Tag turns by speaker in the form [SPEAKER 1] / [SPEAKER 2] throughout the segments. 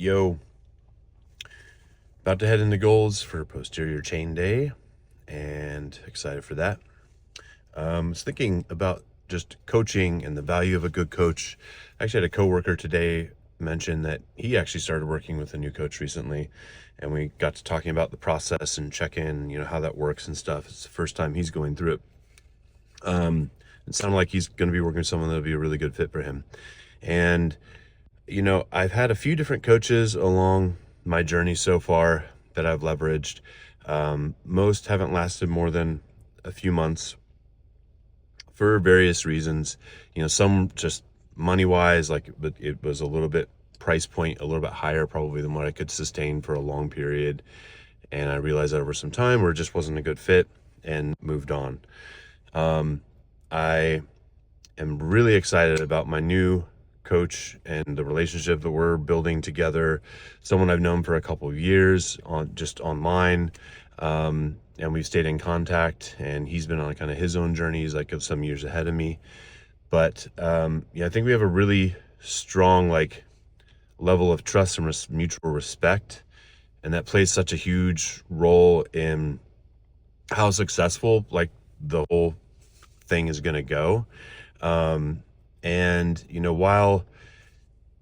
[SPEAKER 1] Yo, about to head into goals for posterior chain day and excited for that. I was thinking about just coaching and the value of a good coach. I actually had a coworker today mention that he actually started working with a new coach recently, and we got to talking about the process and check in, how that works and stuff. It's the first time he's going through it. It sounded like he's going to be working with someone that'll be a really good fit for him. And I've had a few different coaches along my journey so far that I've leveraged. Most haven't lasted more than a few months for various reasons. Some just money wise, but it was a little bit price point, a little bit higher probably than what I could sustain for a long period. And I realized that over some time where it just wasn't a good fit and moved on. I am really excited about my new coach and the relationship that we're building together. Someone I've known for a couple of years just online, and we've stayed in contact, and he's been on kind of his own journey. He's like some years ahead of me, but I think we have a really strong level of trust and mutual respect, and that plays such a huge role in how successful the whole thing is going to go. And while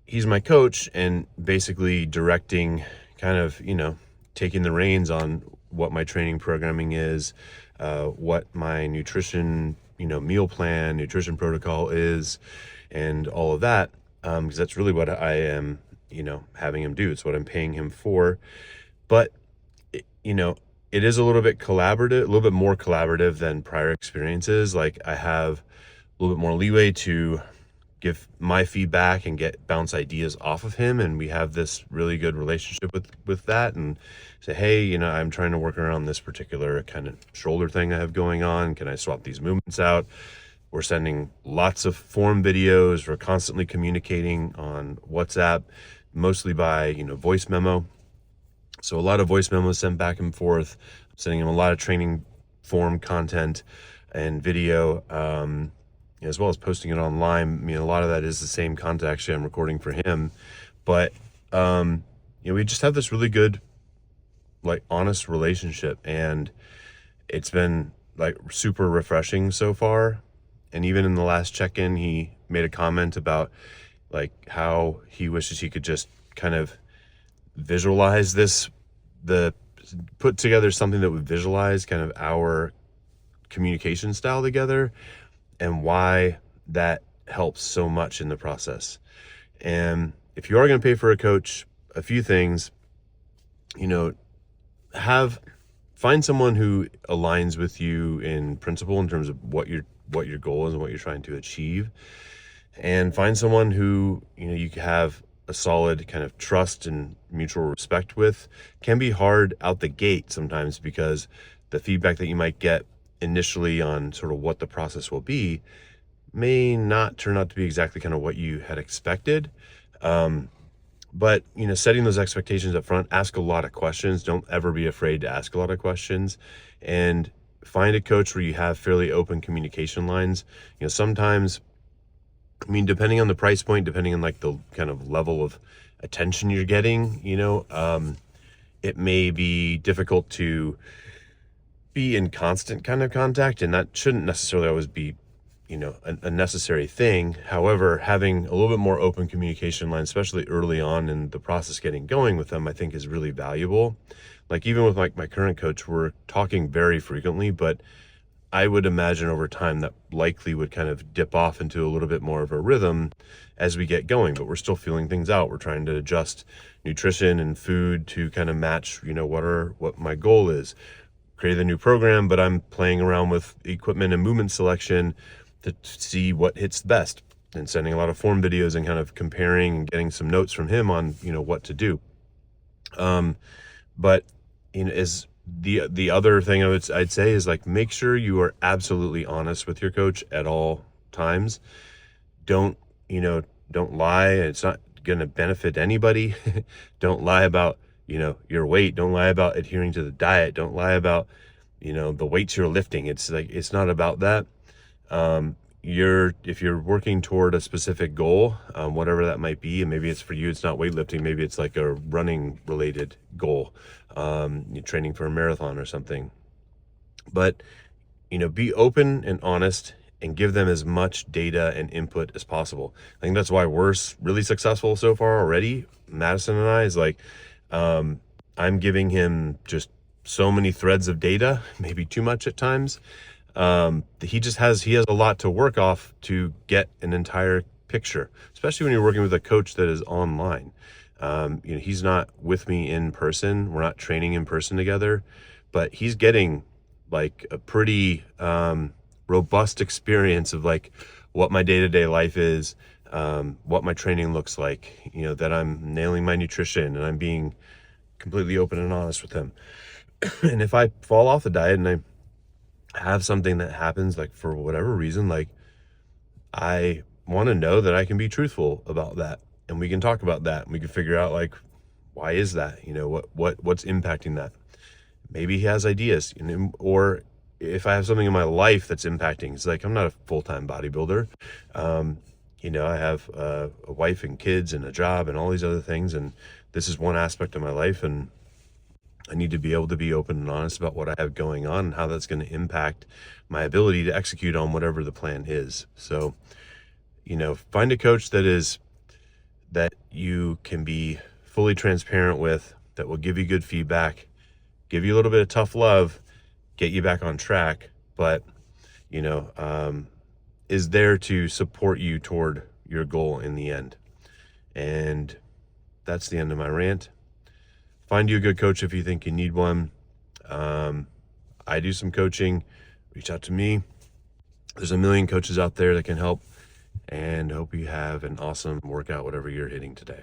[SPEAKER 1] he's my coach and basically directing, kind of taking the reins on what my training programming is, what my nutrition meal plan, nutrition protocol is, and all of that, because that's really what I am having him do. It's what I'm paying him for. But it is a little bit collaborative, a little bit more collaborative than prior experiences. Like, I have a little bit more leeway to give my feedback and bounce ideas off of him, and we have this really good relationship with that, and say, hey, I'm trying to work around this particular kind of shoulder thing I have going on. Can I swap these movements out? We're sending lots of form videos. We're constantly communicating on WhatsApp, mostly by voice memo. So a lot of voice memos sent back and forth. I'm sending him a lot of training form content and video, as well as posting it online. I mean, a lot of that is the same content actually I'm recording for him. But, we just have this really good, honest relationship, and it's been super refreshing so far. And even in the last check-in, he made a comment about how he wishes he could just kind of visualize put together something that would visualize kind of our communication style together, and why that helps so much in the process. And if you are going to pay for a coach, a few things, find someone who aligns with you in principle in terms of what your goal is and what you're trying to achieve, and find someone who you have a solid kind of trust and mutual respect with. Can be hard out the gate sometimes, because the feedback that you might get initially on sort of what the process will be may not turn out to be exactly kind of what you had expected. But setting those expectations up front, ask a lot of questions. Don't ever be afraid to ask a lot of questions, and find a coach where you have fairly open communication lines. Sometimes, depending on the price point, depending on the kind of level of attention you're getting, it may be difficult to be in constant kind of contact, and that shouldn't necessarily always be, a necessary thing. However, having a little bit more open communication line, especially early on in the process getting going with them, I think is really valuable. Even with my current coach, we're talking very frequently, but I would imagine over time that likely would kind of dip off into a little bit more of a rhythm as we get going, but we're still feeling things out. We're trying to adjust nutrition and food to kind of match, what my goal is. Create a new program, but I'm playing around with equipment and movement selection to see what hits best, and sending a lot of form videos and kind of comparing and getting some notes from him on, what to do. But is the other thing I'd say is make sure you are absolutely honest with your coach at all times. Don't lie. It's not going to benefit anybody. Don't lie about, your weight. Don't lie about adhering to the diet. Don't lie about, the weights you're lifting. It's not about that. if you're working toward a specific goal, whatever that might be, and maybe it's for you, it's not weightlifting, maybe it's like a running related goal, you're training for a marathon or something. But, be open and honest and give them as much data and input as possible. I think that's why we're really successful so far already. Madison and I is like, I'm giving him just so many threads of data, maybe too much at times. He has a lot to work off to get an entire picture, especially when you're working with a coach that is online. He's not with me in person. We're not training in person together, but he's getting like a pretty robust experience of like what my day-to-day life is, what my training looks like, that I'm nailing my nutrition and I'm being completely open and honest with him. And if I fall off the diet and I have something that happens, like for whatever reason, like I want to know that I can be truthful about that and we can talk about that and we can figure out like, why is that? What's impacting that? Maybe he has ideas, or if I have something in my life that's impacting, it's like, I'm not a full-time bodybuilder. I have a wife and kids and a job and all these other things. And this is one aspect of my life. And I need to be able to be open and honest about what I have going on and how that's going to impact my ability to execute on whatever the plan is. So, find a coach that you can be fully transparent with, that will give you good feedback, give you a little bit of tough love, get you back on track, but, is there to support you toward your goal in the end. And that's the end of my rant. Find you a good coach if you think you need one. I do some coaching. Reach out to me. There's a million coaches out there that can help, and hope you have an awesome workout, whatever you're hitting today.